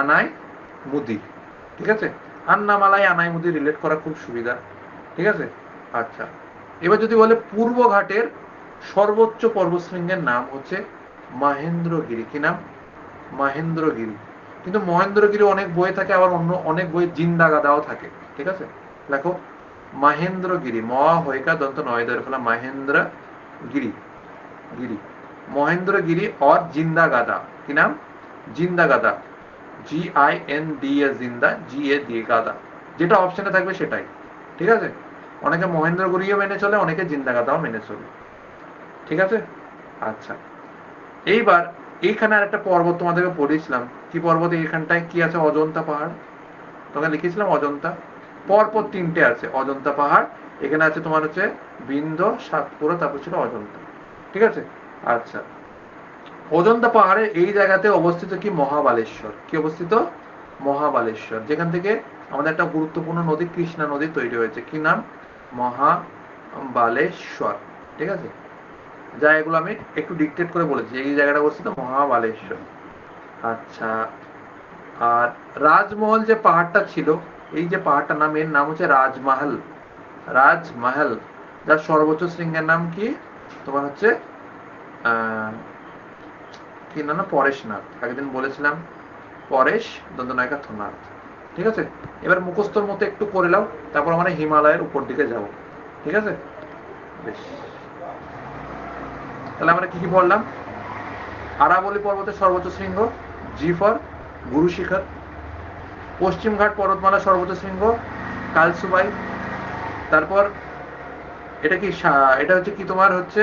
আনাই মুদি। ঠিক আছে, আন্নামালাই আনাই মুদি রিলেট করা খুব সুবিধা। ঠিক আছে, আচ্ছা এবার যদি বলে পূর্ব ঘাটের সর্বোচ্চ পর্বতশৃঙ্গের নাম হচ্ছে মহেন্দ্রগিরি। কি নাম? মহেন্দ্রগিরি। কিন্তু মহেন্দ্রগিরি অনেক বই থাকে, আবার অন্য অনেক বই জিন্দাগাদাও থাকে। ঠিক আছে, লেখো মহেন্দ্রগিরি, ম হইকা দন্ত নয় ধরে ফেলা, মহেন্দ্রগিরি, গিরি, মহেন্দ্রগিরি और জিন্দাগাদা। কি নাম? জিন্দাগাদা, GINDA, জিন্দা, GA দিয়ে গাদা, যেটা অপশনে থাকবে সেটাই। ঠিক আছে, অনেকে মহেন্দ্রগিরিও মেনে চলে, অনেকে জিন্দাগাদাও মেনে চলে। ঠিক আছে, আচ্ছা এইবার এইখানে আর একটা পর্বত তোমাদেরকে পড়েছিলাম। কি পর্বত? এইখানটায় কি আছে? অজন্তা পাহাড়। তোকে লিখেছিলাম অজন্তা। পরপর তিনটে আছে অজন্তা পাহাড়। এখানে আছে তোমার হচ্ছে বিন্ধ্য, সাতপুরা, তারপর ছিল অজন্তা। ঠিক আছে, আচ্ছা অজন্তা পাহাড়ে এই জায়গাতে অবস্থিত কি? মহাবালেশ্বর। কি অবস্থিত? মহাবালেশ্বর, যেখান থেকে আমাদের একটা গুরুত্বপূর্ণ নদী কৃষ্ণা নদী তৈরি হয়েছে। কি নাম? মহাবালেশ্বর। ঠিক আছে, যা এগুলো আমি একটু ডিকটেট করে বলেছি। এই জায়গাটা অবস্থিত মহাবালেশ্বর। আচ্ছা, আর রাজমহল যে পাহাড়টা ছিল, এই যে পাহাড়টার নাম, এর নাম হচ্ছে রাজমহল। রাজমহল, যার সর্বোচ্চ শৃঙ্গের নাম কি? তোমার হচ্ছে কি না, পরেশনাথ। আগের দিন বলেছিলাম পরেশ দন্তনায়িকা থনাথ। ঠিক আছে, এবার মুখস্থর মতো একটু করে নাও, তারপর আমরা হিমালয়ের উপর দিকে যাব। ঠিক আছে, বেশ, তাহলে আমরা কি কি পড়লাম? আরাবলী পর্বতের সর্বোচ্চ শৃঙ্গ, জি ফর গুরু শিখর। পশ্চিম ঘাট পর্বতমালার সর্বোচ্চ শৃঙ্গ কালসুবাই। তারপর এটা কি এটা হচ্ছে কি তোমার হচ্ছে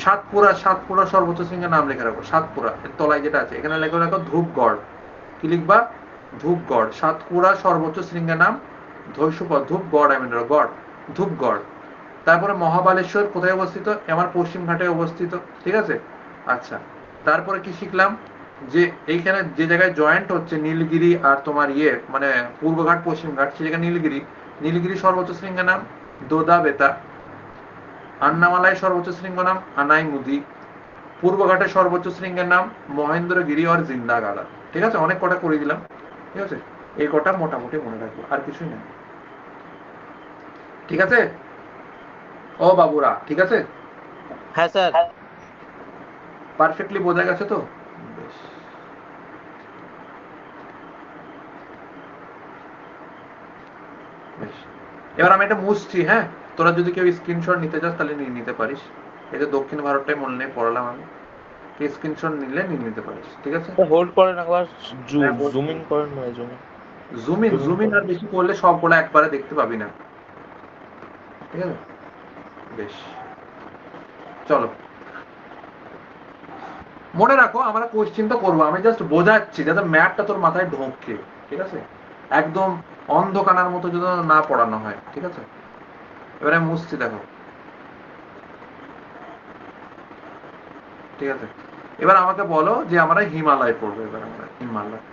সাতপুরা। সাতপুরা সর্বোচ্চ শৃঙ্গের নাম লেখা রাখো। সাতপুরা এর তলায় যেটা আছে এখানে লেখা রাখো ধূপগড়। কি লিখবা? ধূপগড়। সাতপুরা সর্বোচ্চ শৃঙ্গের নাম ধৈর্যপদ, ধূপগড়, আমি গড়, ধূপগড়। তারপরে মহাবালেশ্বর কোথায় অবস্থিত? আমার পশ্চিম ঘাটে অবস্থিত। ঠিক আছে, আচ্ছা তারপরে কি শিখলাম? যে এইখানে যে জায়গায় জয়েন্ট হচ্ছে নীলগিরি আর তোমার মানে পূর্বঘাট পশ্চিম ঘাট, সে জায়গায় নীলগিরি। নীলগিরি সর্বোচ্চ শৃঙ্গের নাম দোদা বেতা। আন্নামালাই সর্বোচ্চ শৃঙ্গ নাম আনাই মুদি। পূর্বঘাটের সর্বোচ্চ শৃঙ্গের নাম মহেন্দ্রগিরি আর জিন্দাগাড়া। ঠিক আছে, অনেক কটা করে দিলাম। ঠিক আছে, এই কটা মোটামুটি মনে রাখবো, আর কিছুই না। ঠিক আছে ও বাবুরা, ঠিক আছে, হ্যাঁ স্যার। পারফেক্টলি বোঝা গেছে তো? বেশ, বেশ, এবার আমি এটা মুছছি। হ্যাঁ, তোরা যদি কেউ স্ক্রিনশট নিতে চাস তাহলে নিয়ে নিতে পারিস। এই যে দক্ষিণ ভারতটাই মনে নেই পড়ালাম আমি, স্ক্রিনশট নিলে নিয়ে নিতে পারিস। ঠিক আছে, হোল্ড করেন একবার, হ্যাঁ জুম বলছি। ইন করেন, মানে জুম ইন, জুম ইন আর বেশি করলে সবগুলো একবারে দেখতে পাবি না। ঠিক আছে, বেশ, চলো মনে রাখো আমরা কোশ্চিন তো করবো, আমি জাস্ট বোঝাচ্ছি যাতে ম্যাথটা তোর মাথায় ঢোকে। ঠিক আছে, একদম অন্ধকানার মতো যদি না পড়ানো হয়। ঠিক আছে, এবারে মুছছি, দেখো। ঠিক আছে, এবার আমাকে বলো যে আমরা হিমালয় পড়বো। এবার আমরা হিমালয়,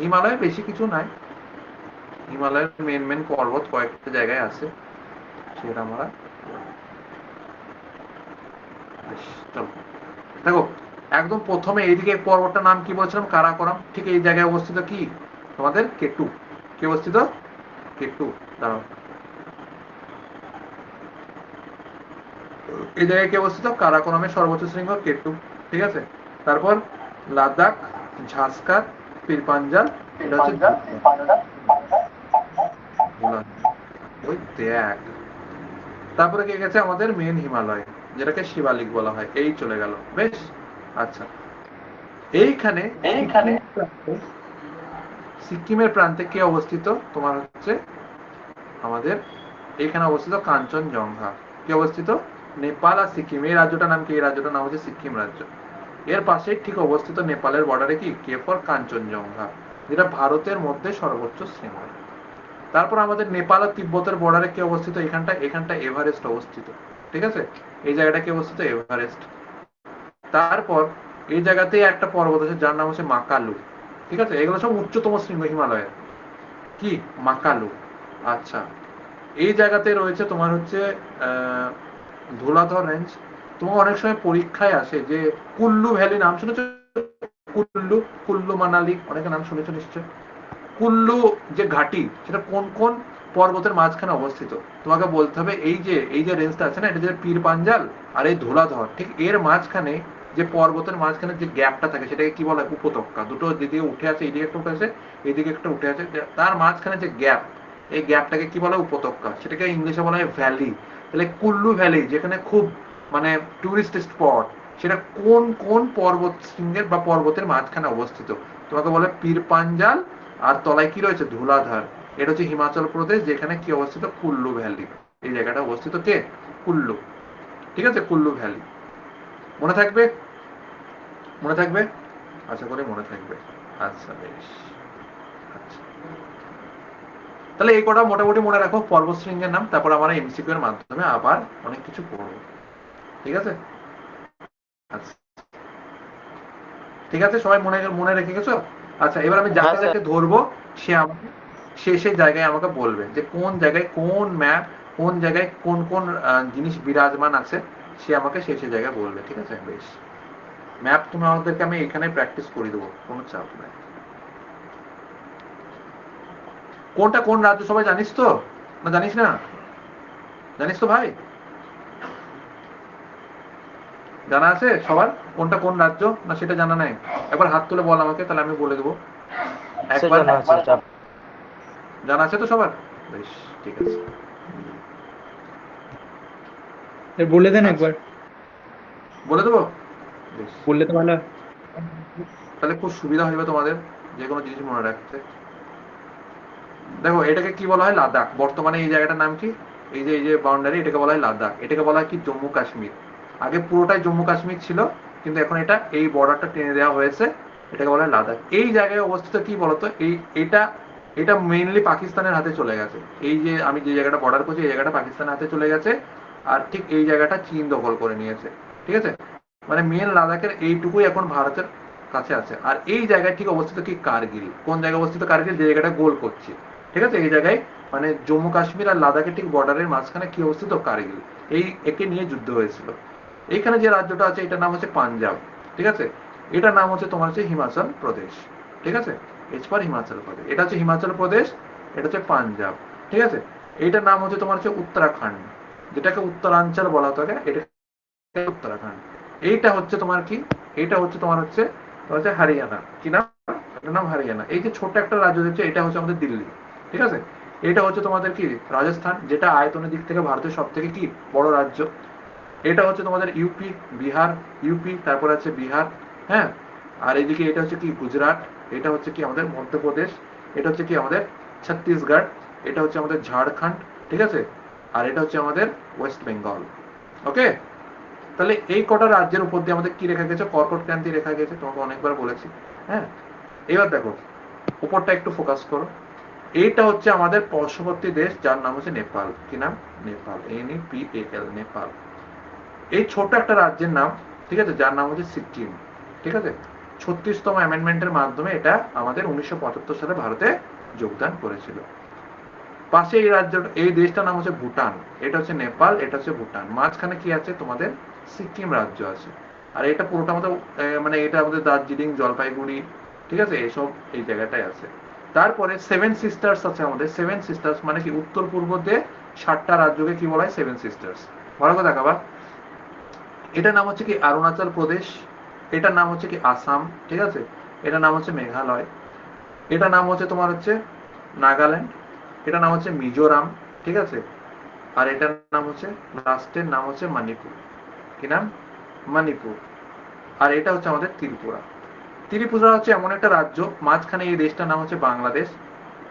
হিমালয়ে বেশি কিছু নাই। হিমালয়ের মেন মেন পর্বত কয়েকটা জায়গায় আছে, সেটা আমরা চলো দেখো। একদম প্রথমে এইদিকে পর্বতটার নাম কি বলছিলাম? কারাকোরাম। ঠিক এই জায়গায় অবস্থিত কি তোমাদের কেটু। কি অবস্থিত? কেটু। দাঁড়াও, এই জায়গায় কি অবস্থিত? কারাকোরামের সর্বোচ্চ শৃঙ্গ কেটু। ঠিক আছে, তারপর লাদাখ, ঝাঁসকার, পীরপাঞ্জাল, এটা হচ্ছে ওই দেখ। তারপরে কে গেছে? আমাদের মেন হিমালয়, যেটাকে শিবালিক বলা হয়, এই চলে গেল। বেশ, আচ্ছা এইখানে এইখানে সিকিম প্রান্তে, সিকিমের প্রান্তে কে অবস্থিত? তোমার হচ্ছে আমাদের এখানে অবস্থিত কাঞ্চনজঙ্ঘা। কি অবস্থিত? নেপাল আর সিকিম, এই রাজ্যটার নাম কি? এই রাজ্যটার নাম হচ্ছে সিকিম রাজ্য। এর পাশে ঠিক অবস্থিত নেপালের বর্ডারে কি কে ফর কাঞ্চনজঙ্ঘা, যেটা ভারতের মধ্যে সর্বোচ্চ শৃঙ্গ। তারপর আমাদের নেপাল আর তিব্বতের বর্ডারে কি অবস্থিত? এখানটা এখানটা এভারেস্ট অবস্থিত। ঠিক আছে, এই জায়গাটা কি অবস্থিত? এভারেস্ট। তারপর এই জায়গাতেই একটা পর্বত আছে যার নাম হচ্ছে মাকালু। ঠিক আছে, এগুলো সব উচ্চতম শৃঙ্গ হিমালয়ের। কি? মাকালু। আচ্ছা, এই জায়গাতে রয়েছে তোমার হচ্ছে ধুলাধর রেঞ্জ। তোমার অনেক সময় পরীক্ষায় আসে যে কুল্লু ভ্যালি, নাম শুনেছো? কুল্লু, কুল্লু মানালি অনেকে নাম শুনেছো নিশ্চয়। কুল্লু যে ঘাটি সেটা কোন কোন পর্বতের মাঝখানে অবস্থিত? তোমাকে বলতে হবে এই যে রেঞ্জটা আছে না, এটা যে পীর পাঞ্জাল আর এই ধুলাধর, ঠিক এর মাঝখানে যে পর্বতের মাঝখানে যে গ্যাপটা থাকে সেটাকে কি বলা হয়? উপত্যকা। দুটো দিকে উঠে আছে, এইদিকে একটা উঠে আছে, এইদিকে একটা উঠে আছে, তার মাঝখানে যে গ্যাপ, এই গ্যাপটাকে কি বলা হয়? উপত্যকা। সেটাকে ইংলিশে বলা হয় ভ্যালি। তাহলে কুল্লু ভ্যালি যেখানে খুব মানে টুরিস্ট স্পট, সেটা কোন কোন পর্বত শৃঙ্গের বা পর্বতের মাঝখানে অবস্থিত? তোমাকে বলে পীর পাঞ্জাল, আর তলায় কি রয়েছে? ধুলাধার। এটা হচ্ছে হিমাচল প্রদেশ, যেখানে কি অবস্থিত? কুল্লু ভ্যালি। এই জায়গাটা অবস্থিত কে? কুল্লু। ঠিক আছে, কুল্লু ভ্যালি। মনে থাকবে? মনে থাকবে? আশা করি মনে থাকবে। আচ্ছা বেশ। আচ্ছা, তাহলে এই কটা মোটামুটি মনে রাখো পর্বত শৃঙ্গের নাম, তারপর আমরা এমসিকিউ এর মাধ্যমে আবার অনেক কিছু পড়বো। ঠিক আছে? আচ্ছা, ঠিক আছে, সবাই মনে মনে রেখে গেছো? আচ্ছা, এবার আমি হ্যাঁ যাকে স্যার। যাকে ধরবো সে আমাকে সেই জায়গায় আমাকে বলবে যে কোন জায়গায় কোন ম্যাপ, কোন জায়গায় কোন কোন জিনিস বিরাজমান আছে, সে আমাকে সেই জায়গায় বলবে। ঠিক আছে বেশ। ম্যাপ তুমি আমাদেরকে আমি এখানে প্র্যাকটিস করে দেবো, কোনো চাপ নাই। কোনটা কোন রাজ্য সবাই জানিস তো, না জানিস না? জানিস তো ভাই? জানা আছে সবার কোনটা কোন রাজ্য, না সেটা জানা নাই? একবার হাত তুলে বল আমাকে, তাহলে আমি বলে দেবো। স্যার একবার জানা আছে চাপ। জানা আছে তো সবার? বেশ, ঠিক আছে। বলে দেন আচ্ছা, একবার, বলে দেবো। বেশ, বললে তো ভালো হয়। তাহলে খুব সুবিধা হবে তোমাদের যে কোনো জিনিস মনে রাখতে। দেখো, এটাকে কি বলা হয়? লাদাখ। বর্তমানে এই জায়গাটার নাম কি? এই যে বাউন্ডারি, এটাকে বলা হয় লাদাখ। এটাকে বলা হয় কি? জম্মু কাশ্মীর। আগে পুরোটাই জম্মু কাশ্মীর ছিল, কিন্তু এখন এটা এই বর্ডারটা টেনে দেওয়া হয়েছে, এটাকে বলা হয় লাদাখ। এই জায়গায় অবস্থিত কি বলতো, এটা এটা মেইনলি পাকিস্তানের হাতে চলে গেছে। এই যে আমি যে জায়গাটা বর্ডার করছি, এই জায়গাটা পাকিস্তানের হাতে চলে গেছে, আর ঠিক এই জায়গাটা চীন দখল করে নিয়েছে। ঠিক আছে, মানে মেন লাদাখের এইটুকুই এখন ভারতের কাছে আছে। আর এই জায়গায় ঠিক অবস্থিত কি? কার্গিল। কোন জায়গায় অবস্থিত কার্গিল? যে জায়গাটা গোল করছি। ঠিক আছে, এই জায়গায় মানে জম্মু কাশ্মীর আর লাদাখের ঠিক বর্ডারের মাঝখানে কি অবস্থিত? কার্গিল। একে নিয়ে যুদ্ধ হয়েছিল। এইখানে যে রাজ্যটা আছে এটার নাম হচ্ছে পাঞ্জাব। ঠিক আছে, এটার নাম হচ্ছে তোমার হচ্ছে হিমাচল প্রদেশ। ঠিক আছে, এজ পার হিমাচল প্রদেশ। এটা হচ্ছে হিমাচল প্রদেশ, এটা হচ্ছে পাঞ্জাব। ঠিক আছে, এইটার নাম হচ্ছে তোমার হচ্ছে উত্তরাখণ্ড, যেটাকে উত্তরাঞ্চল বলা থাকে, এটা উত্তরাখণ্ড। এইটা হচ্ছে তোমার কি? এইটা হচ্ছে তোমার হচ্ছে হরিয়ানা। কি নাম? এটার নাম হরিয়ানা। এই যে ছোট্ট একটা রাজ্য দিচ্ছে, এটা হচ্ছে আমাদের দিল্লি। ঠিক আছে, এটা হচ্ছে তোমাদের কি? রাজস্থান, যেটা আয়তনের দিক থেকে ভারতের সব থেকে কি বড় রাজ্য। এটা হচ্ছে তোমাদের ইউপি, বিহার। ইউপি, তারপর আছে বিহার। হ্যাঁ, আর এইদিকে এটা হচ্ছে কি? গুজরাট। এটা হচ্ছে কি? আমাদের মধ্যপ্রদেশ। এটা হচ্ছে কি? আমাদের ছত্তিশগড়। এটা হচ্ছে আমাদের ঝাড়খণ্ড। ঠিক আছে, আর এটা হচ্ছে আমাদের ওয়েস্ট বেঙ্গল। ওকে, তাহলে এই কটা রাজ্যের উপর দিয়ে আমাদের কি রেখা গেছে? কর্কট ক্রান্তি রেখা গেছে, তোমাকে অনেকবার বলেছি। হ্যাঁ, এবার দেখো উপরটা একটু ফোকাস করো। এইটা হচ্ছে আমাদের পার্শ্ববর্তী দেশ, যার নাম হচ্ছে নেপাল। কি নাম? নেপাল। NEPAL, নেপাল। এই ছোট একটা রাজ্যের নাম, ঠিক আছে, যার নাম হচ্ছে সিকিম। ঠিক আছে, 36তম অ্যামেন্ডমেন্টের মাধ্যমে এটা আমাদের 1975 সালে ভারতে যোগদান করেছিল। পাশে এই রাজ্য, এই দেশটার নাম হচ্ছে ভুটান। এটা হচ্ছে নেপাল, এটা হচ্ছে ভুটান। মাঝখানে কি আছে? তোমাদের সিকিম রাজ্য আছে। আর এটা পুরোটা আমাদের মানে এটা আমাদের দার্জিলিং, জলপাইগুড়ি, ঠিক আছে, এসব এই জায়গাটায় আছে। তারপরে সেভেন সিস্টার্স আছে আমাদের। সেভেন সিস্টার্স মানে কি? উত্তর পূর্ব দিয়ে 7টা রাজ্যকে কি বলা হয়? Seven sisters. ভালো করে দেখাবা। এটার নাম হচ্ছে কি? অরুণাচল প্রদেশ। এটার নাম হচ্ছে কি? আসাম। ঠিক আছে, এটার নাম হচ্ছে মেঘালয়। এটার নাম হচ্ছে তোমার হচ্ছে নাগাল্যান্ড। এটার নাম হচ্ছে মিজোরাম। ঠিক আছে, আর এটার নাম হচ্ছে, লাস্টের নাম হচ্ছে মণিপুর। কি নাম? মণিপুর। আর এটা হচ্ছে আমাদের ত্রিপুরা। ত্রিপুরা হচ্ছে এমন একটা রাজ্য, মাঝখানে এই দেশটার নাম হচ্ছে বাংলাদেশ।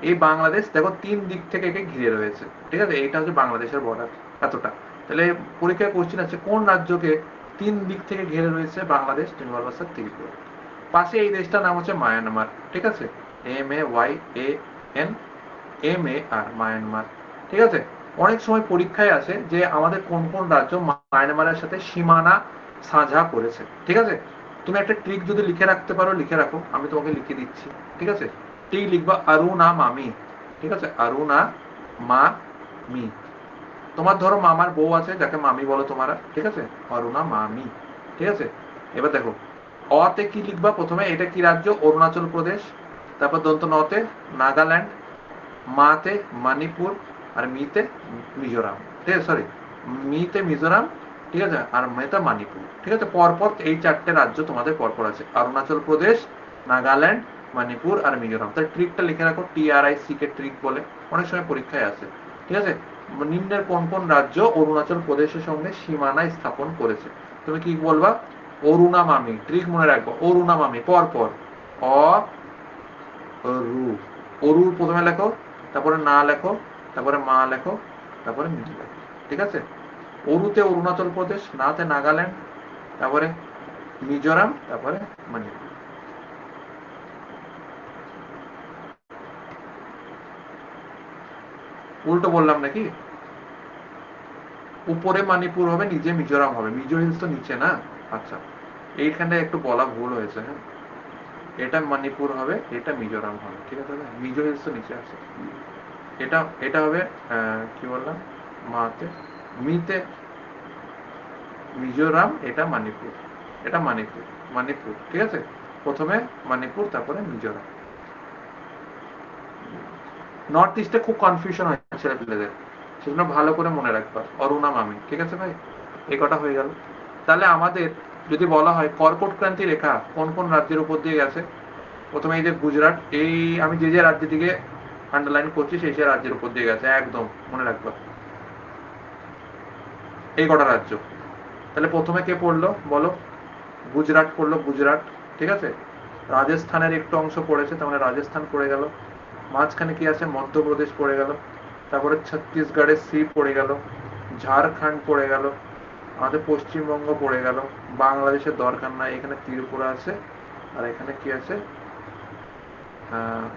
এই বাংলাদেশ দেখো 3 দিক থেকে একে ঘিরে রয়েছে। ঠিক আছে, এইটা হচ্ছে বাংলাদেশের বর্ডার, এতটা। তাহলে পরীক্ষায় কোশ্চেন আছে কোন রাজ্যকে 3 দিক থেকে ঘিরে রয়েছে? বাংলাদেশ, তুমি বলবা স্যার ত্রিপুরা। পাশে এই দেশটার নাম হচ্ছে মায়ানমার। ঠিক আছে, MAYANMAR, মায়ানমার। ঠিক আছে, অনেক সময় পরীক্ষায় আসে যে আমাদের কোন কোন রাজ্য মায়ানমারের সাথে সীমানা সাঝা করেছে। ঠিক আছে, তুমি একটা ট্রিক যদি লিখে রাখতে পারো, লিখে রাখো, আমি তোমাকে লিখে দিচ্ছি। ঠিক আছে, ট্রিক লিখবা অরুণা মামি। ঠিক আছে, অরুণা মা মি। তোমার ধরো মামার বউ আছে, যাকে মামি বলো তোমরা। ঠিক আছে, অরুণা মামি। ঠিক আছে, এবার দেখো অতে কি লিখবা প্রথমে? এটা কি রাজ্য? অরুণাচল প্রদেশ। তারপর দন্ত নতে নাগাল্যান্ড, মাতে মণিপুর, আর মিতে মিজোরাম। ঠিক আছে, সরি, মিতে মিজোরাম, ঠিক আছে, আর মেতে মণিপুর। ঠিক আছে, পরপর এই 4টে রাজ্য তোমাদের পরপর আছে, অরুণাচল প্রদেশ, নাগাল্যান্ড, মণিপুর আর মিজোরাম। তাহলে ট্রিকটা লিখে রাখো, TRIC কে ট্রিক বলে, অনেক সময় পরীক্ষায় আসে। ঠিক আছে, নিম্নের কোন কোন রাজ্য অরুণাচল প্রদেশের সঙ্গে সীমানায় স্থাপন করেছে? তুমি কি বলবা? অরুণামামি। ট্রিক মনে রাখবো, অরুণামামি পরপর। অ রু, অরুর প্রথমে লেখো, তারপরে না লেখো, তারপরে মা লেখো, তারপরে মি লেখো। ঠিক আছে, অরুতে অরুণাচল প্রদেশ, নাতে নাগাল্যান্ড, তারপরে মিজোরাম, তারপরে মণিপুর। উল্টো বললাম নাকি? উপরে মণিপুর হবে, নিচে মিজোরাম হবে। মিজো হিলস তো নিচে না। আচ্ছা, এইখানে একটু বলা ভুল হয়েছে। হ্যাঁ, এটা মণিপুর হবে, এটা মিজোরাম হবে। ঠিক আছে, মিজো হিলস তো নিচে আছে। এটা এটা হবে কি বললাম, মাতে, মিতে মিজোরাম, এটা মণিপুর, এটা মণিপুর, মণিপুর। ঠিক আছে, প্রথমে মণিপুর, তারপরে মিজোরাম। নর্থ ইস্টে খুব কনফিউশন হয় ছেলেপিলেদের, সেজন্য ভালো করে মনে রাখবা অরুণামামি। ঠিক আছে ভাই, এই কটা হয়ে গেল। তাহলে আমাদের যদি বলা হয় কর্কট ক্রান্তি রেখা কোন কোন রাজ্যের উপর দিয়ে গেছে, প্রথমে এই যে গুজরাট, এই আমি যে যে রাজ্যের দিকে আন্ডারলাইন করছি সেই সেই রাজ্যের উপর দিয়ে গেছে, একদম মনে রাখবা এই কটা রাজ্য। তাহলে প্রথমে কে পড়লো বলো? গুজরাট পড়লো, গুজরাট। ঠিক আছে, রাজস্থানের একটু অংশ পড়েছে, তার মানে রাজস্থান পড়ে গেল। মাঝখানে কি আছে? মধ্যপ্রদেশ পড়ে গেল। তারপরে ছত্তিশগড়ের সি পড়ে গেল, ঝাড়খণ্ড পড়ে গেল, আমাদের পশ্চিমবঙ্গ পড়ে গেল। বাংলাদেশের দরকার নাই, এখানে ত্রিপুরা আছে, আর এখানে কি আছে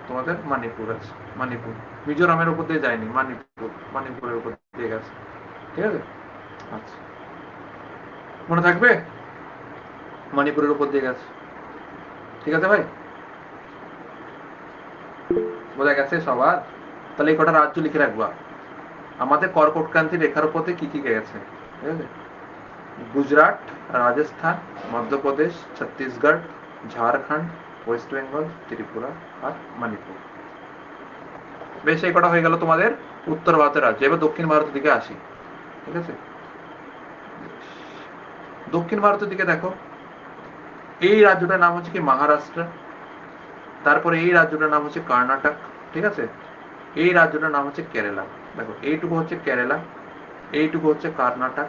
তোমাদের মণিপুর আছে। মণিপুর, মিজোরামের উপর দিয়ে যায়নি, মণিপুর, মণিপুরের উপর দিয়ে গেছে। ঠিক আছে, আচ্ছা, মনে থাকবে? মণিপুরের উপর দিয়ে গেছে। ঠিক আছে ভাই, বোঝা গেছে সবার? তাহলে এই কটা রাজ্য লিখে রাখবা আমাদের কর্কট ক্রান্তি রেখার উপর দিয়ে কি কি গেছে। ঠিক আছে, গুজরাট, রাজস্থান, মধ্যপ্রদেশ, ছত্তিশগড়, ঝাড়খণ্ড, ওয়েস্ট বেঙ্গল, ত্রিপুরা আর মণিপুর। বেশ, এই কটা হয়ে গেল তোমাদের উত্তর ভারতের রাজ্য। এবার দক্ষিণ ভারতের দিকে আসি। ঠিক আছে, দক্ষিণ ভারতের দিকে দেখো, এই রাজ্যটার নাম হচ্ছে কি মহারাষ্ট্র। তারপরে এই রাজ্যটার নাম হচ্ছে কর্ণাটক। ঠিক আছে, এই রাজ্যটার নাম হচ্ছে কেরালা। দেখো, এইটুকু হচ্ছে কেরালা, এইটুকু হচ্ছে কর্ণাটক,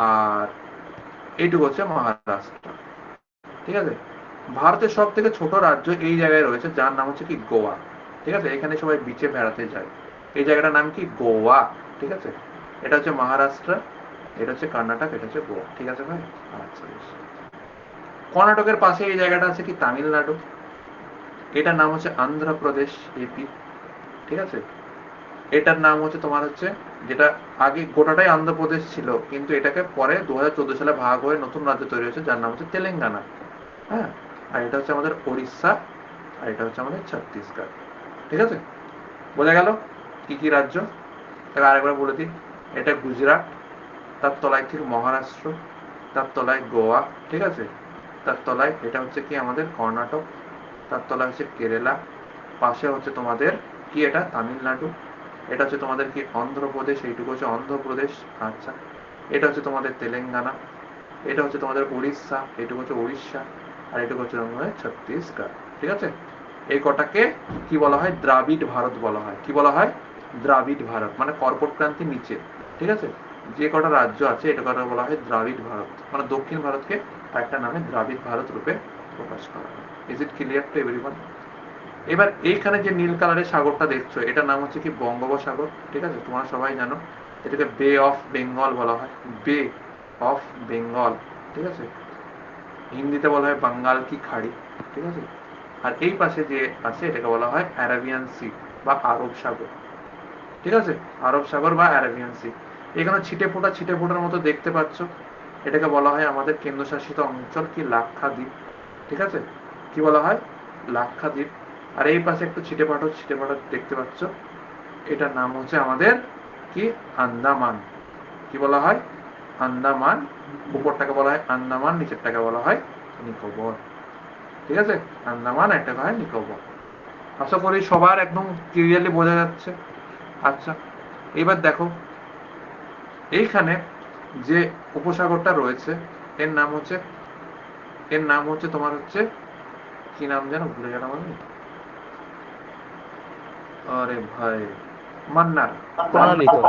আর এইটুকু হচ্ছে মহারাষ্ট্র। ঠিক আছে, ভারতের সব থেকে ছোট রাজ্য এই জায়গায় রয়েছে, যার নাম হচ্ছে কি গোয়া। ঠিক আছে, এখানে সবাই বিচে বেড়াতে যায়। এই জায়গাটার নাম কি? গোয়া। ঠিক আছে, এটা হচ্ছে মহারাষ্ট্র, এটা হচ্ছে কর্ণাটক, এটা হচ্ছে গোয়া। ঠিক আছে ভাই, আচ্ছা বেশ। কর্ণাটকের পাশে এই জায়গাটা আছে কি? তামিলনাড়ু। এটার নাম হচ্ছে অন্ধ্রপ্রদেশ, AP। ঠিক আছে, এটার নাম হচ্ছে তোমার হচ্ছে, যেটা আগে গোটাটাই অন্ধ্রপ্রদেশ ছিল, কিন্তু এটাকে পরে 2014 সালে ভাগ হয়ে নতুন রাজ্য তৈরি হয়েছে, যার নাম হচ্ছে তেলেঙ্গানা। হ্যাঁ, আর এটা হচ্ছে আমাদের ওড়িশা, আর এটা হচ্ছে আমাদের ছত্তিশগড়। ঠিক আছে, বোঝা গেল কি কি রাজ্য? তাহলে আরেকবার বলে দিই, এটা গুজরাট, তার তলায় ঠিক মহারাষ্ট্র, তার তলায় গোয়া। ঠিক আছে, তার তলায় এটা হচ্ছে কি আমাদের কর্ণাটক, তার তলায় হচ্ছে কেরালা, পাশে হচ্ছে তোমাদের কি এটা তামিলনাড়ু, এটা হচ্ছে তোমাদের কি অন্ধ্রপ্রদেশ, এইটুকু হচ্ছে অন্ধ্রপ্রদেশ। আচ্ছা, এটা হচ্ছে তোমাদের তেলেঙ্গানা, এটা হচ্ছে তোমাদের উড়িষ্যা, এইটুকু হচ্ছে উড়িষ্যা, আর এইটুকু হচ্ছে তোমাদের ছত্তিশগড়। ঠিক আছে, এই কটাকে কি বলা হয়? দ্রাবিড় ভারত বলা হয়। কি বলা হয়? দ্রাবিড় ভারত, মানে কর্কট ক্রান্তির নিচে। ঠিক আছে, যে কটা রাজ্য আছে এটা কটা বলা হয় দ্রাবিড় ভারত, মানে দক্ষিণ ভারতকে একটা নামে দ্রাবিড় ভারত রূপে প্রকাশ করা হয়। Is it clear to everyone? এবার এইখানে যে নীল কালারের সাগরটা দেখছো, এটার নাম হচ্ছে কি? বঙ্গোপসাগর। ঠিক আছে, তোমরা সবাই জানো এটাকে বে অফ বেঙ্গল বলা হয়, বে অফ বেঙ্গল। ঠিক আছে, হিন্দিতে বলা হয় বাঙ্গাল কি খাড়ি। ঠিক আছে, আর এই পাশে যে আছে এটাকে বলা হয় অ্যারাবিয়ান সি বা আরব সাগর। ঠিক আছে, আরব সাগর বা অ্যারাবিয়ান সি। এখানে ছিটে ফোটার মতো দেখতে পাচ্ছ, এটাকে বলা হয় আমাদের কেন্দ্রশাসিত অঞ্চল কি? লাক্ষাদ্বীপ। ঠিক আছে, কি বলা হয়? লাক্ষাদ্বীপ। আর এই পাশে একটু ছিটে ফাটো দেখতে পাচ্ছ, এটার নাম হচ্ছে আমাদের কি? আন্দামান। কি বলা হয়? আন্দামান। উপরটাকে বলা হয় আন্দামান, নিচেরটাকে বলা হয় নিকোবর। ঠিক আছে, আন্দামান একেবারে নিকোবর। আশা করি সবার একদম ক্লিয়ারলি বোঝা যাচ্ছে। আচ্ছা, এবার দেখো এইখানে যে উপসাগরটা রয়েছে এর নাম হচ্ছে তোমার হচ্ছে কি নাম যেন ভুলে গেলাম আমি। আরে ভাই, মান্নার। প্রণালী তো।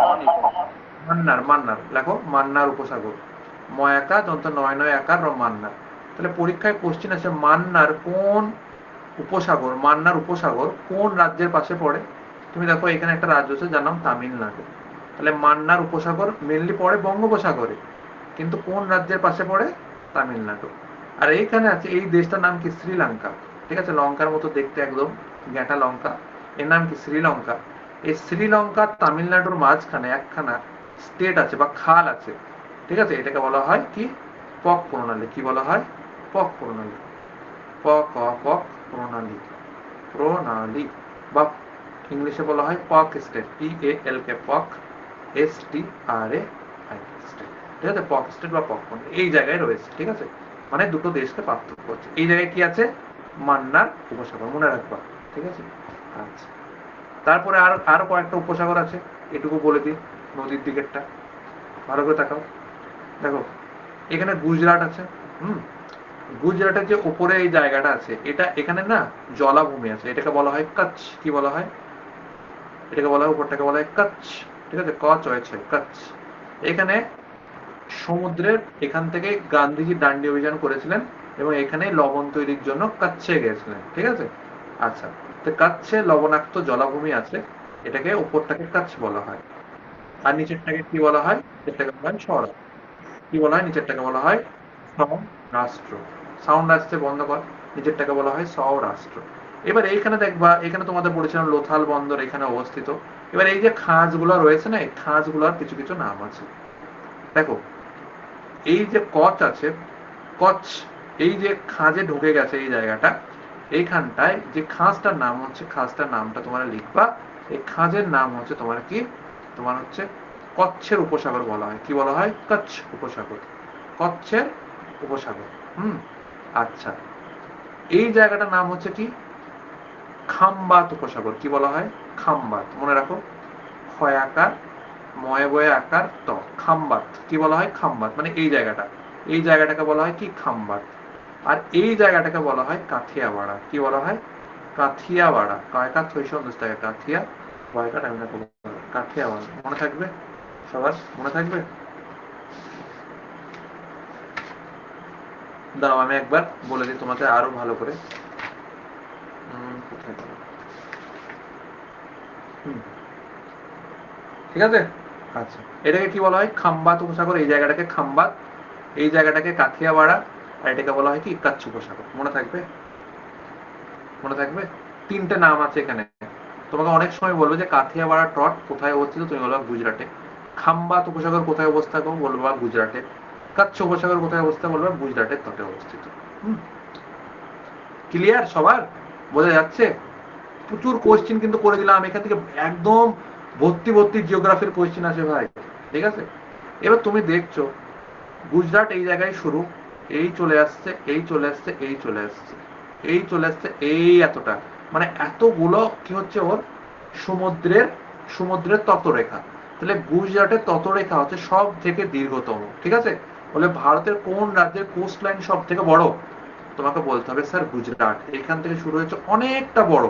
মান্নার লেখো, মান্নার উপসাগর। ময়াকা দন্ত নয় নয় আকার মান্নার। তাহলে পরীক্ষায় কোশ্চিন আছে মান্নার কোন উপসাগর কোন রাজ্যের পাশে পড়ে। তুমি দেখো এখানে একটা রাজ্য আছে যার নাম তামিলনাড়ু। তাহলে মান্নার উপসাগর মেনলি পড়ে বঙ্গোপসাগরে, কিন্তু কোন রাজ্যের পাশে পড়ে? তামিলনাড়ু। আর এইখানে আছে এই দেশটার নাম কি? শ্রীলঙ্কা। ঠিক আছে, লঙ্কার মতো দেখতে একদম, গ্যাটা লঙ্কা। এর নাম কি? শ্রীলঙ্কা। এই শ্রীলঙ্কা তামিলনাড়ুর মাঝখানে একখানা স্টেট আছে বা খাল আছে। ঠিক আছে, এটাকে বলা হয় কি? পক প্রণালী। কি বলা হয়? পক প্রণালী। পক প্রণালী, প্রণালী বা ইংলিশে বলা হয় পক স্টেট। PALK, পক STRAI স্টেট। ঠিক আছে, পক স্টেট বা পক প্রণালী এই জায়গায় রয়েছে। ঠিক আছে, মানে দুটো দেশকে পার্থক্য করছে। এই জায়গায় কি আছে? মান্নার উপসাগর, মনে রাখবা। ঠিক আছে, আচ্ছা। তারপরে আরো কয়েকটা উপসাগর আছে, এটুকু বলে দিই। নদীর দিকেরটা ভালো করে তাকাও। দেখো এখানে গুজরাট আছে। গুজরাটের যে উপরে এই জায়গাটা আছে, এখানে না জলাভূমি আছে, এটাকে বলা হয় কচ্ছ। কি বলা হয়? এটাকে বলা হয়, উপরটাকে বলা হয় কচ্ছ। ঠিক আছে, কচ হয়েছে কচ্ছ। এখানে সমুদ্রের এখান থেকে গান্ধীজি দান্ডি অভিযান করেছিলেন এবং এখানে লবণ তৈরির জন্য কচ্ছে গিয়েছিলেন। ঠিক আছে, আচ্ছা। তো কচ্ছে লবণাক্ত জলাভূমি আছে, এটাকে উপরটাকে কচ্ছ বলা হয়। আর নিচেরটাকে কি বলা হয়? নিচেরটাকে বলা হয় স্বরাষ্ট্র। কি বলা হয়? নিচেরটাকে বলা হয় স্বরাষ্ট্র। সাউন্ড আসছে, বন্ধ কর। নিচেরটাকে বলা হয় স্বরাষ্ট্র। এবার এইখানে দেখবা, এখানে তোমাদের পড়েছিলাম লোথাল বন্দর এখানে অবস্থিত। এবার এই যে খাঁজগুলো রয়েছে না, এই খাঁজগুলোর কিছু কিছু নাম আছে। দেখো এই যে কচ আছে, কচ্ছ, এই যে খাঁজে ঢুকে গেছে এই জায়গাটা, এইখানটায় যে খাঁজটার নাম হচ্ছে, খাঁজটার নামটা তোমরা লিখবা। এই খাঁজের নাম হচ্ছে তোমার কি? তোমার হচ্ছে কচ্ছের উপসাগর বলা হয়। কি বলা হয়? কচ্ছ উপসাগর, কচ্ছের উপসাগর। আচ্ছা, এই জায়গাটার নাম হচ্ছে কি? খাম্বাত উপসাগর। কি বলা হয়? খাম্বাত, মনে রাখো। ক্ষয়াকার ময় বয়ে আকার ত, খাম্বাত। কি বলা হয়? খাম্বাত। মানে এই জায়গাটাকে বলা হয় কি? খাম্বাত। আর এই জায়গাটাকে বলা হয় কাথিয়াওয়াড়া। কি বলা হয়? কাথিয়াওয়াড়া। কয়কার থৈশ থাকে কাথিয়া, কয়কার আমি কাথিয়াওয়াড়া। মনে থাকবে সবার? মনে থাকবে? দাঁড়াও আমি একবার বলে দিই তোমাকে আরো ভালো করে। কোথায় গেল? ঠিক আছে, আচ্ছা। এটাকে কি বলা হয়? খাম্বাত উপসাগর। এই জায়গাটাকে খাম্বাত, এই জায়গাটাকে কাথিয়াওয়াড়া, আর এটাকে বলা হয় কি? কচ্ছ উপসাগর। মনে থাকবে? মনে থাকবে? তিনটে নাম আছে এখানে। তোমাকে অনেক সময় বলবে যে কাথিয়াওয়াড়া টট কোথায় অবস্থিত, তুমি বলবা গুজরাটে। খাম্বাত উপসাগর কোথায় অবস্থিত, বলবা গুজরাটে। কচ্ছ উপসাগর কোথায় অবস্থিত, বলবা গুজরাটের তটে অবস্থিত। ক্লিয়ার সবার? বোঝা যাচ্ছে? প্রচুর কোয়েশ্চেন কিন্তু করে দিলাম এখান থেকে, একদম ভর্তি ভর্তি জিওগ্রাফির কোয়েশ্চেন আছে ভাই। ঠিক আছে, এবার তুমি দেখছো গুজরাট এই জায়গায় শুরু, এই চলে আসছে, এই চলে আসছে, এই চলে আসছে, এই চলে আসছে, এই এতটা, মানে এতগুলো কি হচ্ছে ওর সমুদ্রের ততরেখা। তাহলে গুজরাটের ততরেখা হচ্ছে সব থেকে দীর্ঘতম। ঠিক আছে, বলে ভারতের কোন রাজ্যের কোস্ট লাইন সব থেকে বড়? তোমাকে বলতে হবে স্যার গুজরাট। এখান থেকে শুরু হয়েছে অনেকটা বড়,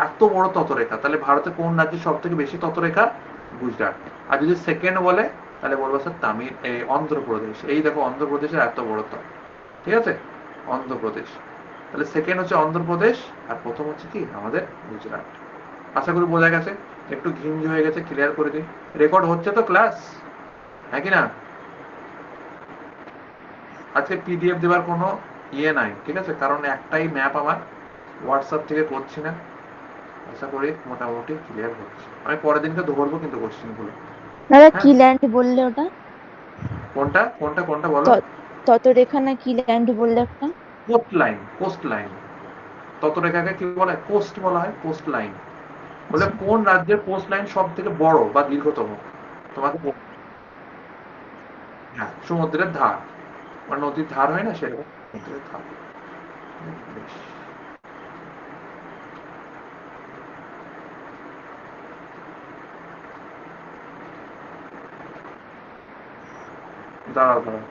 এত বড় ততরেখা। তাহলে ভারতের কোন রাজ্যে সব থেকে বেশি ততরেখা? গুজরাট। আর যদি সেকেন্ড বলে তাহলে বলবো স্যার অন্ধ্রপ্রদেশ। এই দেখো অন্ধ্রপ্রদেশের এত বড় তো। ঠিক আছে, অন্ধ্রপ্রদেশ। তাহলে সেকেন্ড হচ্ছে অন্ধ্রপ্রদেশ, আর প্রথম হচ্ছে কি? আমাদের গুজরাট। আশা করি বোঝা গেছে। একটু ঘিঞ্জ হয়ে গেছে, ক্লিয়ার করে দিই। রেকর্ড হচ্ছে তো ক্লাস, হ্যাঁ কি না? আজকে PDF দেওয়ার কোনো ইয়ে নাই। ঠিক আছে, কারণ একটাই ম্যাপ আমার, হোয়াটসঅ্যাপ থেকে করছি না। আশা করি মোটামুটি ক্লিয়ার হচ্ছে। আমি পরের দিনকে ধরবো কিন্তু কোশ্চেন গুলো। দাদা হ্যাঁ, কি ল্যান্ড বললে ওটা? কোনটা কোনটা কোনটা বলো? ততরেখা না কি ল্যান্ড বললে একটা? Coast line, coast line. ততরেখাকে কি বলা হয়? কোস্ট বলা হয়, কোস্ট লাইন। বলে কোন রাজ্যের কোস্ট লাইন সব থেকে বড় বা দীর্ঘতম? তোমাকে হ্যাঁ, সমুদ্রের ধার, মানে নদীর ধার হয় না সেরকম, সমুদ্রের ধার। বেশ। দাঁড়াও দাঁড়াও,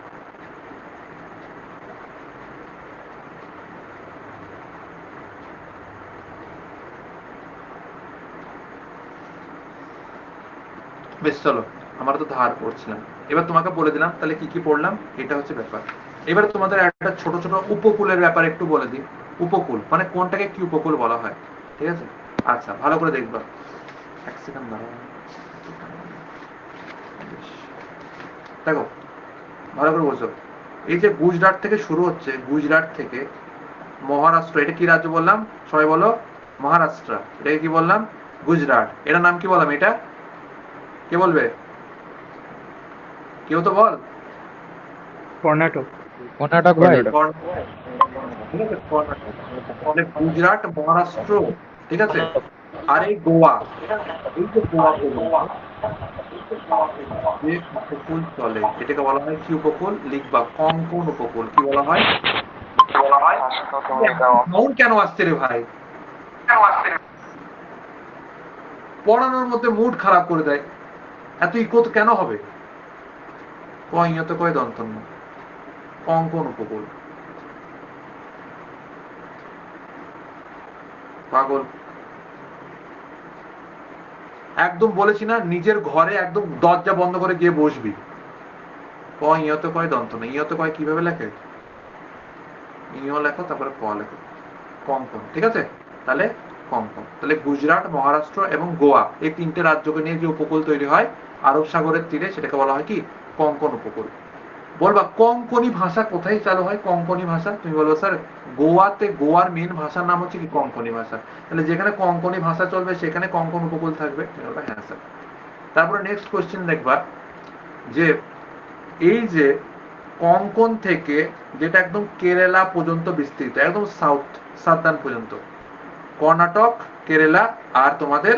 বেশ চলো, আমরা তো ধার পড়ছিলাম, এবার তোমাকে বলে দিলাম তাহলে কি কি পড়লাম, এটা হচ্ছে ব্যাপার। এবার তোমাদের একটা ছোট ছোট উপকূলের ব্যাপারে একটু বলে দিই। উপকূল মানে কোনটাকে কি উপকূল বলা হয়, ঠিক আছে? আচ্ছা ভালো করে দেখবা, এক সেকেন্ড দাঁড়াও। বেশ, দেখো ভালো করে বোঝো, এই যে গুজরাট থেকে শুরু হচ্ছে, গুজরাট থেকে মহারাষ্ট্র, এটা কি রাজ্য বললাম সবাই বলো? মহারাষ্ট্র। এটাকে কি বললাম? গুজরাট। এটার নাম কি বললাম? এটা কে বলবে? কেউ তো বল। কর্ণাটক। কর্ণাটক ভাই। ঠিক আছে, কর্ণাটক। তাহলে গুজরাট, মহারাষ্ট্র, ঠিক আছে, আর এই গোয়া, এই যে গোয়া পর্যন্ত যে উপকূল চলে এটাকে বলা হয় কি উপকূল? লিখবা কঙ্কন উপকূল। কি বলা হয়? সাউন্ড কেন আসছে রে ভাই? পড়ানোর মধ্যে মুড খারাপ করে দেয়, এত ইকো তো কেন হবে? কইতে কয় দন্তন্য, কঙ্কন উপকূল, পাগল। একদম বলেছি না, নিজের ঘরে একদম দরজা বন্ধ করে গিয়ে বসবি। ইয়তে কয় দন্ত না, ইয়তে কয় কিভাবে লেখে? ইয় লেখো তারপরে ক লেখো, কঙ্কন। ঠিক আছে, তাহলে কঙ্কন। তাহলে গুজরাট, মহারাষ্ট্র এবং গোয়া এই তিনটে রাজ্যকে নিয়ে যে উপকূল তৈরি হয় আরব সাগরের তীরে, সেটাকে বলা হয় কি? কঙ্কন উপকূল। বলবা কঙ্কনি ভাষা কোথায় চালু হয়? কঙ্কনি ভাষা তুমি বলবো স্যার গোয়াতে, গোয়ার মেন ভাষার নাম হচ্ছে কি? কঙ্কনি ভাষা। তাহলে যেখানে কঙ্কনি ভাষা চলবে সেখানে কঙ্কন উপকূল থাকবে। হ্যাঁ স্যার। তারপরে নেক্সট কোশ্চেন দেখবা যে এই যে কঙ্কন থেকে যেটা একদম কেরালা পর্যন্ত বিস্তৃত, একদম সাউথার্ন পর্যন্ত, কর্ণাটক, কেরালা আর তোমাদের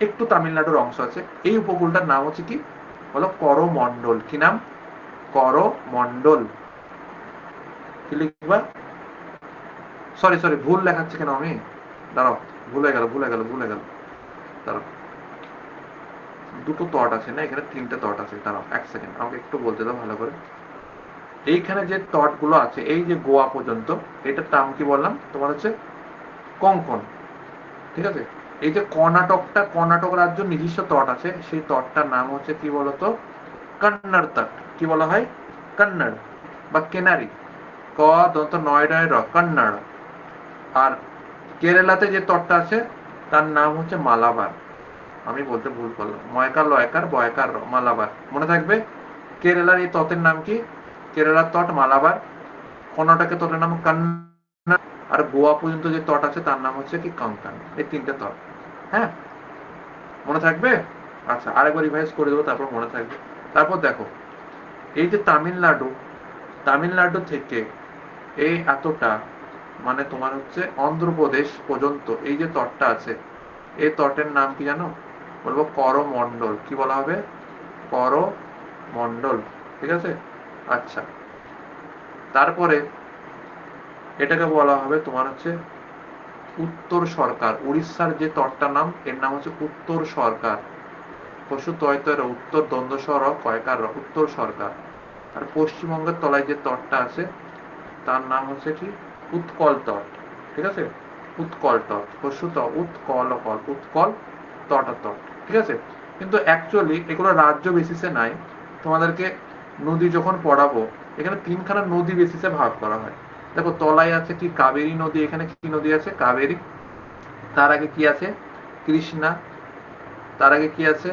একটু তামিলনাড়ুর অংশ আছে, এই উপকূলটার নাম হচ্ছে কি? বলো করমণ্ডল। কি নাম? করমণ্ডল। কি লিখবা? সরি সরি, ভুল লেখাচ্ছে কেন আমি? দাঁড়াও, ভুলে গেল ভুলে গেল ভুলে গেল, দাঁড়াও। দুটো তট আছে না এখানে? তিনটে তট আছে, দাঁড়াও এক সেকেন্ড, আমাকে একটু বলতে দাও ভালো করে। এইখানে যে তট গুলো আছে, এই যে গোয়া পর্যন্ত, এটার নাম কি বললাম তোমার? হচ্ছে কঙ্কন। ঠিক আছে, এই যে কর্ণাটকটা, কর্ণাটক রাজ্য নিজস্ব তট আছে, সেই তটটার নাম হচ্ছে কি বলতো? কন্নড় তট। কি বলা হয়? কন্নড় বা কেনারি। ক দন্ত নয়ডায় র, কন্নড়। আর কেরালাতে যে তটটা আছে তার নাম হচ্ছে মালাবার। আমি বলতে ভুল করলাম, ময়কার লয়কার বয়কার র, মালাবার। মনে থাকবে। কেরালার এই তটের নাম কি? কেরালার তট মালাবার। কর্ণাটকের তটের নাম কন্নড়। আর গোয়া পর্যন্ত যে তট আছে তার নাম হচ্ছে কি? কঙ্কন। এই তিনটে তট। হ্যাঁ, মনে থাকবে? আচ্ছা, আরেকবার রিভাইজ করে দেবো, তারপর মনে থাকবে। তারপর দেখো, এই যে তামিলনাড়ু, তামিলনাড়ু থেকে এই এতটা, মানে তোমার হচ্ছে অন্ধ্রপ্রদেশ পর্যন্ত এই যে তটটা আছে, এই তটের নাম কি জানো? বলবো করমণ্ডল। কি বলা হবে? করমণ্ডল। ঠিক আছে, আচ্ছা। তারপরে এটাকে বলা হবে তোমার হচ্ছে উত্তর সরকার। উড়িষ্যার যে তটটার নাম, এর নাম হচ্ছে উত্তর সরকার। পশু তয় তয় র, উত্তর দ্বন্দ্ব স্বর কয়কার র, উত্তর সরকার। আর পশ্চিমবঙ্গের তলায় যে তটটা আছে তার নাম হচ্ছে কি? উৎকল তট। ঠিক আছে, উৎকল তট। পশু ত উৎকল কল, উৎকল তট তট। ঠিক আছে, কিন্তু অ্যাকচুয়ালি এগুলো রাজ্য বেসিসে নাই। তোমাদেরকে নদী যখন পড়াবো, এখানে তিনখানা নদী বেসিসে ভাগ করা হয়। দেখো তলায় আছে কি? কাবেরী নদী। এখানে কি নদী আছে? কাবেরী। তার আগে কি আছে? কৃষ্ণা। তার আগে কি আছে?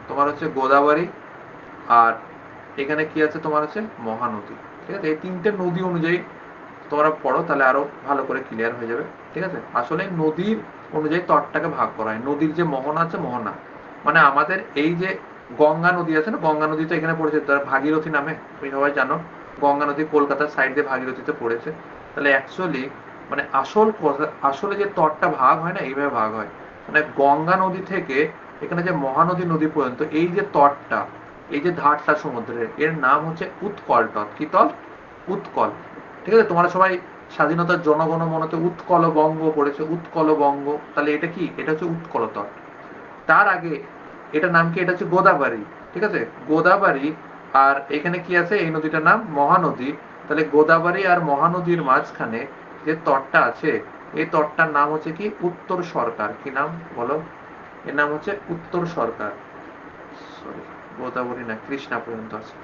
তোমার হচ্ছে গোদাবরী। আর এখানে কি আছে? তোমার হচ্ছে মহানদী। ঠিক আছে, এই তিনটে নদী অনুযায়ী তোমরা পড়ো, তাহলে আরো ভালো করে ক্লিয়ার হয়ে যাবে। ঠিক আছে, আসলে নদীর অনুযায়ী তটটাকে ভাগ করা হয়। নদীর যে মোহনা আছে, মোহনা মানে আমাদের এই যে গঙ্গা নদী আছে না, গঙ্গা নদী তো এখানে পড়েছে তার ভাগীরথী নামে, তুমি সবাই জানো। গঙ্গা নদী কলকাতার সাইড দিয়ে ভাগীরথীতে পড়েছে। তাহলে অ্যাকচুয়ালি মানে আসলে যে তটটা ভাগ হয় না, এইভাবে ভাগ হয়। মানে গঙ্গা নদী থেকে এখানে যে মহানদী নদী পর্যন্ত এই যে তটটা, এই যে ধারটা সমুদ্রের, এর নাম হচ্ছে উৎকল তট। কি তল? উৎকল। ঠিক আছে, তোমরা সবাই স্বাধীনতার জনগণ মনতে উৎকল বঙ্গ পড়েছে, উৎকল বঙ্গ। তাহলে এটা কি? এটা হচ্ছে উৎকল তট। তার আগে এটার নাম কি? এটা হচ্ছে গোদাবরী। ঠিক আছে, গোদাবরী আর এখানে কি আছে, এই নদীটার নাম মহানদী। তাহলে গোদাবরী আর মহানদীর মাঝখানে যে তটটা আছে, এই তটটার নাম হচ্ছে কি উত্তর সরকার। কি নাম বলো? এর নাম হচ্ছে উত্তর সরকার। সরি, গোদাবরী না, কৃষ্ণা পর্যন্ত আছে,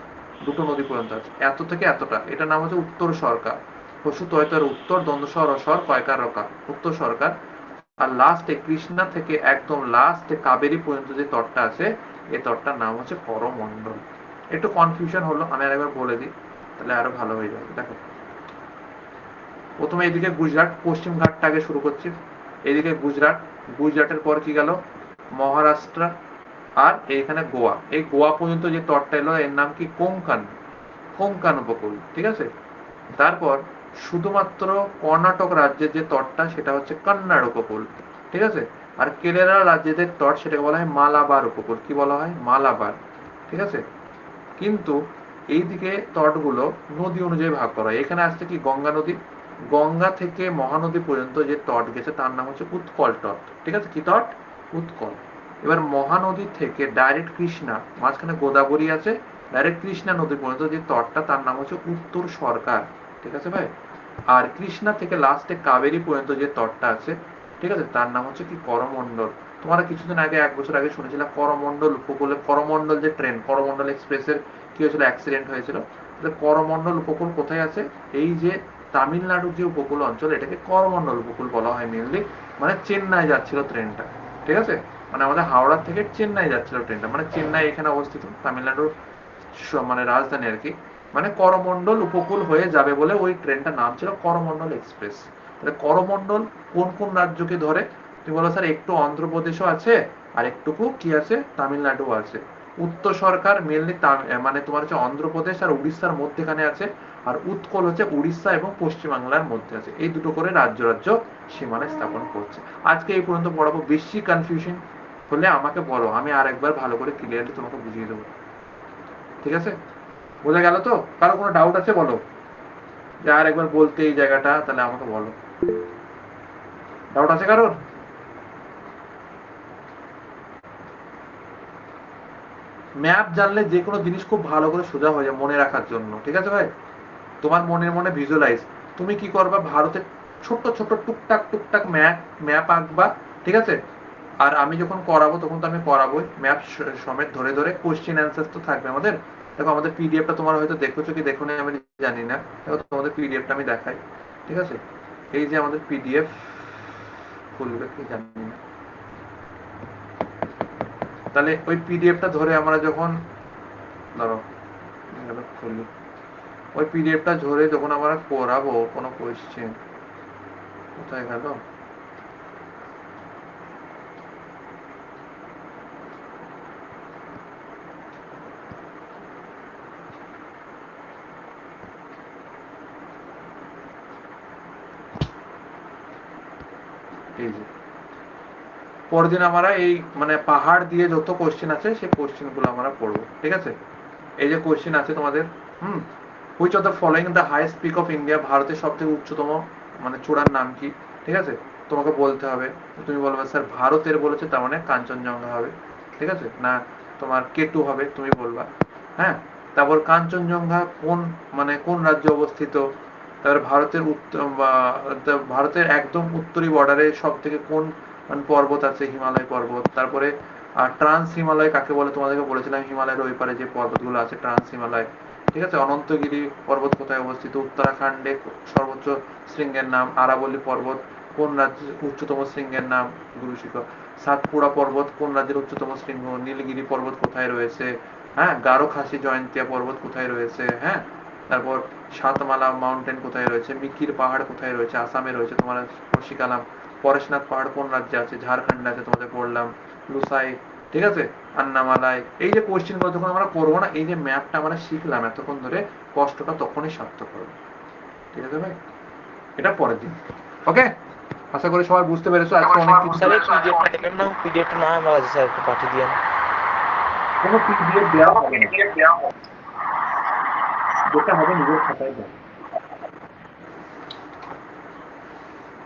দুটো নদী পর্যন্ত আছে, এত থেকে এতটা, এটার নাম হচ্ছে উত্তর সরকার। পশু তয়তার উত্তর, দ্বন্দ্ব স্বর অস্বর কয়কার রকা, উত্তর সরকার। আর লাস্টে কৃষ্ণা থেকে একদম লাস্টে কাবেরী পর্যন্ত যে তটটা আছে, এই তটটার নাম হচ্ছে করমণ্ডল। একটু কনফিউশন হলো, আমি আরেকবার বলে দিই, তাহলে আরো ভালো হয়ে যাবে। দেখো, প্রথমে এদিকে গুজরাট, পশ্চিম ঘাটটা আগে শুরু করছি। এদিকে গুজরাট, গুজরাটের পর কি গেল মহারাষ্ট্র, আর এইখানে গোয়া। এই গোয়া পর্যন্ত যে তটটা এলো এর নাম কি কোঙ্কান, কোঙ্কান উপকূল। ঠিক আছে, তারপর শুধুমাত্র কর্ণাটক রাজ্যের যে তটটা সেটা হচ্ছে কন্নড় উপকূল। ঠিক আছে, আর কেরালা রাজ্যের যে তট সেটাকে বলা হয় মালাবার উপকূল। কি বলা হয়? মালাবার। ঠিক আছে, কিন্তু এইদিকে তটগুলো নদী অনুযায়ী ভাগ করা হয়। এখানে আসছে কি গঙ্গা নদী, গঙ্গা থেকে মহানদী পর্যন্ত যে তট গেছে তার নাম হচ্ছে উৎকল তট। ঠিক আছে, কি তট? উৎকল। এবার মহানদী থেকে ডাইরেক্ট কৃষ্ণা, মাঝখানে গোদাবরী আছে, ডাইরেক্ট কৃষ্ণা নদী পর্যন্ত যে তটটা তার নাম হচ্ছে উত্তর সরকার। ঠিক আছে ভাই? আর কৃষ্ণা থেকে লাস্টে কাবেরী পর্যন্ত যে তটটা আছে, ঠিক আছে, তার নাম হচ্ছে কি করমণ্ডল। তোমরা কিছুদিন আগে, 1 বছর আগে শুনেছিলাম করমণ্ডল উপকূলে, করমণ্ডল যে ট্রেন, করমণ্ডল এক্সপ্রেসের কি হয়েছিল, অ্যাক্সিডেন্ট হয়েছিল। করমণ্ডল উপকূল কোথায় আছে? এই যে তামিলনাড়ুর যে উপকূল অঞ্চল, এটাকে করমণ্ডল উপকূল বলা হয় মেনলি। মানে চেন্নাই যাচ্ছিল ট্রেনটা। ঠিক আছে, মানে আমাদের হাওড়া থেকে চেন্নাই যাচ্ছিল ট্রেনটা, মানে চেন্নাই এখানে অবস্থিত, তামিলনাড়ুর মানে রাজধানী আর কি। মানে করমণ্ডল উপকূল হয়ে যাবে বলে ওই ট্রেনটার নাম ছিল করমণ্ডল এক্সপ্রেস। তাহলে করমণ্ডল কোন কোন রাজ্যকে ধরে? তুমি বলো স্যার একটু অন্ধ্রপ্রদেশও আছে আর একটুকু কি আছে, তামিলনাড়ু আছে। উত্তর সরকার মেনলি মানে তোমার হচ্ছে অন্ধ্রপ্রদেশ আর উড়িষ্যার মধ্যেখানে আছে, আর উৎকল হচ্ছে উড়িষ্যা এবং পশ্চিমবাংলার মধ্যে আছে। এই দুটো করে রাজ্য রাজ্য সীমানা স্থাপন করছে। আজকে এই পর্যন্ত পড়াবো, বেশি কনফিউশন হলে আমাকে বলো, আমি আর একবার ভালো করে ক্লিয়ারলি তোমাকে বুঝিয়ে দেবো। ঠিক আছে, বোঝা গেল তো? কারো কোনো ডাউট আছে বলো, যে আর একবার বলতে এই জায়গাটা, তাহলে আমাকে বলো। ডাউট আছে কারোর? ম্যাপ জানলে যে কোনো জিনিস খুব ভালো করে সোজা হয়ে যায় মনে রাখার জন্য। ঠিক আছে ভাই, তোমার মনের মনে ভিজুয়ালাইজ, তুমি কি করবা, ভারতের ছোট্ট ছোট্ট টুকটাক টুকটাক ম্যাপ আঁকবা। ঠিক আছে, আর আমি যখন করাবো তখন তো আমি করাবোই ম্যাপ সমেত ধরে ধরে, কোশ্চেন অ্যান্সার তো থাকবে আমাদের। দেখো আমাদের পিডিএফটা তোমার হয়তো দেখেছো কি দেখো না আমি জানি না, দেখো তোমাদের পিডিএফটা আমি দেখাই। ঠিক আছে, এই যে আমাদের পিডিএফ, খুলবে কি জানি না। তাহলে ওই পিডিএফটা ধরে আমরা যখন, ধরো খুলি, ওই পিডিএফটা ধরে যখন আমরা করাবো কোনো কোয়েশ্চেন, কোথায় গেল, এই যে পরের দিন আমরা এই মানে পাহাড় দিয়ে যত কোশ্চেন আছে সেই কোশ্চেন গুলো আমরা পড়বো। ঠিক আছে, এই যে কোশ্চেন আছে তোমাদের, which of the following the highest peak of India, ভারতের সব থেকে উচ্চতম মানে চূড়ার নাম কি? ঠিক আছে, তোমাকে বলতে হবে। তুমি বলবে স্যার ভারতের বলেছে, তার মানে কাঞ্চনজঙ্ঘা হবে। ঠিক আছে, না তোমার কেটু হবে, তুমি বলবা। হ্যাঁ, তারপর কাঞ্চনজঙ্ঘা কোন মানে কোন রাজ্যে অবস্থিত? তারপর ভারতের ভারতের একদম উত্তরি বর্ডারে সব থেকে কোন পর্বত আছে? হিমালয় পর্বত। তারপরে ট্রান্স হিমালয় কাকে বলে? তোমাদেরকে বলেছিলাম হিমালয়ের ওই পারে যে পর্বতগুলো আছে ট্রান্স হিমালয়। ঠিক আছে, অনন্তগিরি পর্বত কোথায় অবস্থিত? উত্তরাখণ্ডে। সর্বোচ্চ শৃঙ্গের নাম আরাবল্লী পর্বত কোন রাজ্যের উচ্চতম শৃঙ্গের নাম? গুরু শিখর। সাতপুরা পর্বত কোন রাজ্যের উচ্চতম শৃঙ্গ? নীলগিরি পর্বত কোথায় রয়েছে? হ্যাঁ, গারো খাসি জয়ন্তিয়া পর্বত কোথায় রয়েছে? হ্যাঁ, তারপর সাতমালা মাউন্টেন কোথায় রয়েছে? মিকির পাহাড় কোথায় রয়েছে? আসামে রয়েছে। তোমার শিখালাম। পরেশনাথ পাহাড় কোন রাজ্যে আছে? ঝাড়খণ্ডে আছে, তোমাদের পড়লাম। লুসাই, ঠিক আছে, আন্নামালাই। এই যে কোয়েশ্চেন গুলো যখন আমরা করবো না, এই যে ম্যাপটা আমরা শিখলাম এতক্ষণ ধরে, কষ্টটা তখনই সার্থক হবে। ঠিক আছে ভাই, এটা পরের দিন। ওকে, আশা করি সবাই বুঝতে পেরেছো। আজকে অনেক কিছু, স্যার এই পিডিএফটা দেখেন না, পিডিএফটা না আমার আছে স্যার, একটু পাঠিয়ে দিয়েন। কোনো পিডিএফ দেওয়া হবে না, যেটা হবে নিজের খাতায় দেওয়া।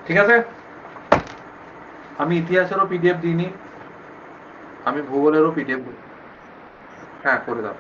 ঠিক আছে, আমি ইতিহাসেরও পিডিএফ দিইনি, আমি ভূগোলেরও পিডিএফ দিই। হ্যাঁ, করে দাও।